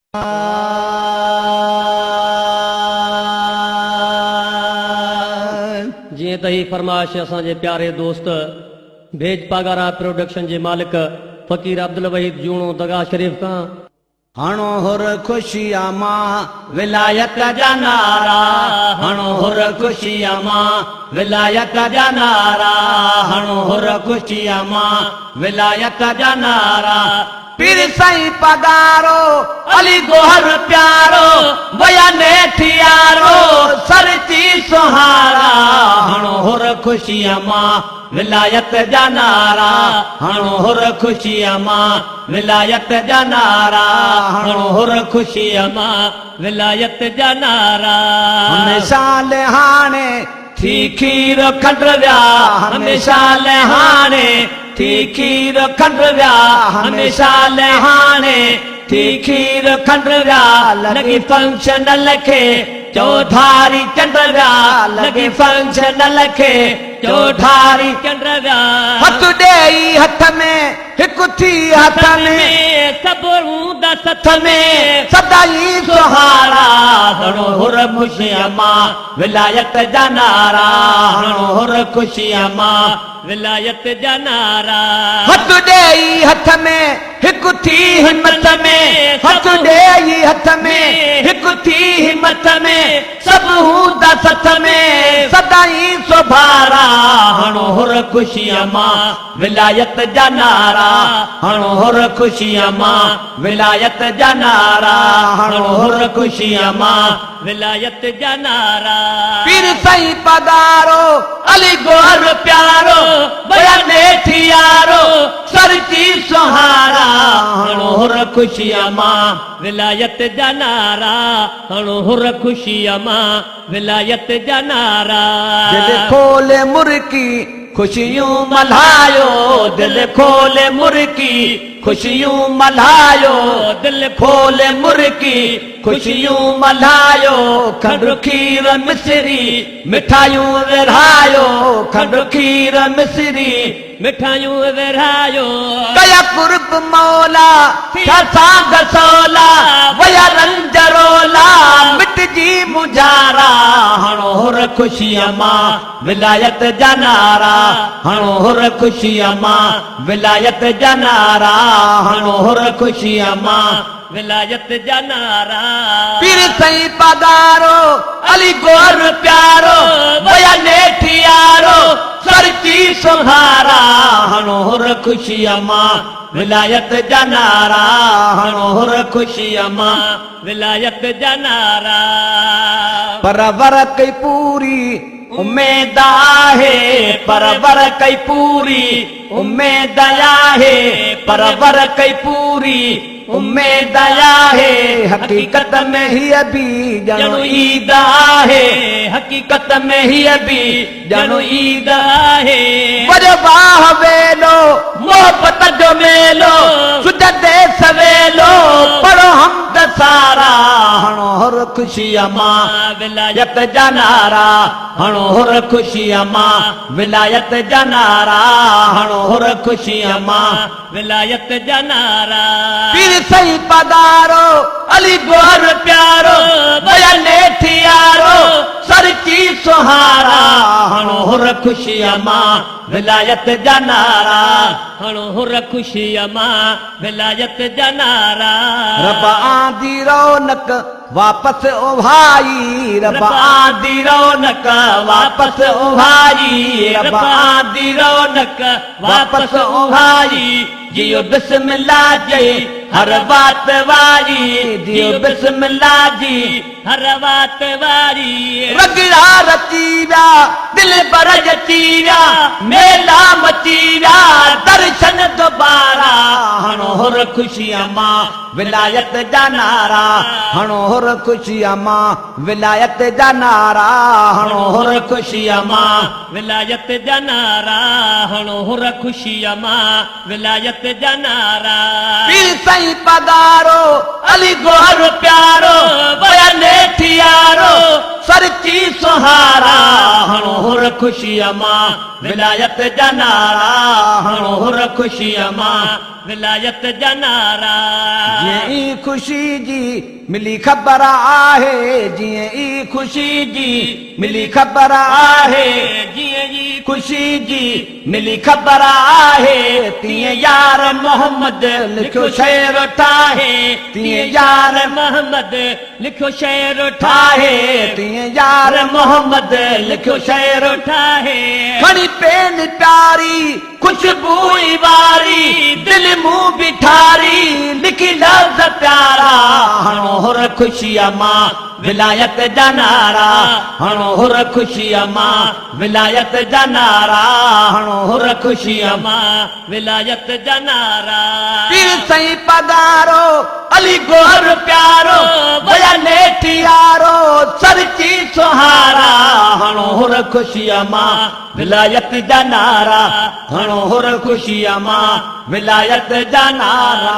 जी त ही फरमाइश असांजे प्यारे दोस्त भेज पागारा प्रोडक्शन जे मालिक फ़कीर अब्दुल वहीद जूणो दगा शरीफ का हणो हुर खुशिया मां विलायत जा नारा, हणो हुर खुशिया मां विलायत जा नारा, हणो हुर खुशिया मां विलायत जा नारा। पीर साईं पगारो अली गोहर प्यारो वया नेठियारो सरची सुहारा, हणो हुर खुशिया मां विलायत जा नारा, हणो हुर खुशिया मां विलायत जा नारा, हणो हुर खुशिया मां विलायत जा नारा। हमेशा लहाने थी खीर खंड विया, हमेशा लहाने थी खीर खंड विया, हमेशा लहाने थी खीर खंड विया। लगी फंक्शन लखे चौधारी चंड विया, लगी फंक्शन लखे चौधारी चंड विया। हथ ॾेई हथ में हिकु थी हथ में सबरूं दा सथ में सदाई सुहारा, हणो हुर खुशिया मां विलायत जा नारा, हणो हुर खुशिया मां विलायत जा नारा। हथ ॾेई हथ में हिकु थी हिम्मत में, हथ ॾेई हथ में हिकु थी हिम्मत में सभु हूंदा सथ में सदाई सुभारा, हणो हुर खुशिया मां विलायत जा नारा, हणो हुर खुशिया मां विलायत जा नारा, हणो हुर खुशिया मां विलायत जा नारा। पीर साईं पगारो अली गोहर प्यारो बया नेठियारो सरची सुहारा, हणो हुर खुशिया मां विलायत जा नारा, हणो हुर खुशिया मां विलायत जा नारा। दिल खोले मुर्की खुशियूं मल्हायो, दिल खोले मुर्की खुशियूं मल्हायो, दिल खोले मुर्की खुशियूं मल्हायो। खंडु खीर मिसरी मिठाइयूं विरहायो, खंडु खीर मिसरी मिठाइयूं विरहायो। कया कुर्ब मौला साग सोला वया रंजरोला मिटजी मुजारा, हणो हुर खुशिया मां विलायत जा नारा, हणो हुर खुशिया मां विलायत जा नारा, हणो हुर खुशिया मां विलायत जा नारा। पीर साईं पगारो अली गोहर प्यारो वया नेठियारो सरची सुहारा, हणो हुर खुशिया मां विलायत जा नारा, हणो हुर खुशिया मां विलायत जा नारा। परवर कई पूरी उम्मीद आहे, परवर कई पूरी उम्मीद आहे, परवर कई पूरी उम्मीद आहे। हकीकत में ही अभी ॼणु ईद आहे, हकीकत में ही अभी ॼणु ईद आहे। वॾो बाह वेलो मोहबत जो मेलो सुजदे सवेलो पढ़ो हमद सारा, हणो हुर खुशिया मां विलायत जा नारा, हणो हुर खुशिया मां विलायत जा नारा, हणो हुर खुशिया मां विलायत जा नारा। पीर साईं पगारो अली गोहर प्यारो वया नेठियारो सरची सुहारा, हणो हुर खुशिया मां विलायत जा नारा, हणो हुर खुशिया मां विलायत जा नारा। रब आंदी रौनक वापस ओ भाई, रब आंदी रौनक वापस ओ भाई, रब आंदी रौनक वापस ओ भाई। जियो बिस्मिल्लाह जी हर बात वारी, जियो बिस्मिल्लाह जी हर बात वारी। रगड़ा रची विया दिल पर जची विया मेला मची विया दर्शन दोबारा, हणो हुर खुशिया मां विलायत जा नारा, हणो हुर खुशिया मां विलायत जा नारा, हणो हुर खुशिया मां विलायत जा नारा, हणो हुर खुशिया मां विलायत जा नारा। पीर साईं पगारो अली गोहर प्यारो वया नेठियारो सरची सुहारा हणो हुर खुशीअ मां विलायत जा नारा हणो हुर खुशीअ मां विलायत जा नारा जीअं ई खुशी जी मिली ख़बर आहे जीअं ई खुशी जी मिली ख़बर आहे जीअं ई खुशी जी मिली ख़बर आहे तीअं यार मोहम्मद लिखियो शेर ठाहे तीअं यार मोहम्मद लिखियो शेर ठाहे तीअं यार मोहम्मद लिखियो शेर ठाहे खणी पेन प्यारी खुशबू वारी दिल मुंह बिठारी लिखी लफ्ज़ प्यारा हणो हुर खुशीअ मां विलायत जा नारा हणो हुर खुशीअ मां विलायत जा नारा हणो हुर खुशीअ मां विलायत जा नारा पीर सई पधारो अली गोर प्यारो वया नेठी यारो सरची सुहारा हणो हुर खुशीअ मां विलायत जा नारा हणो हुर खुशीअ मां विलायत जा नारा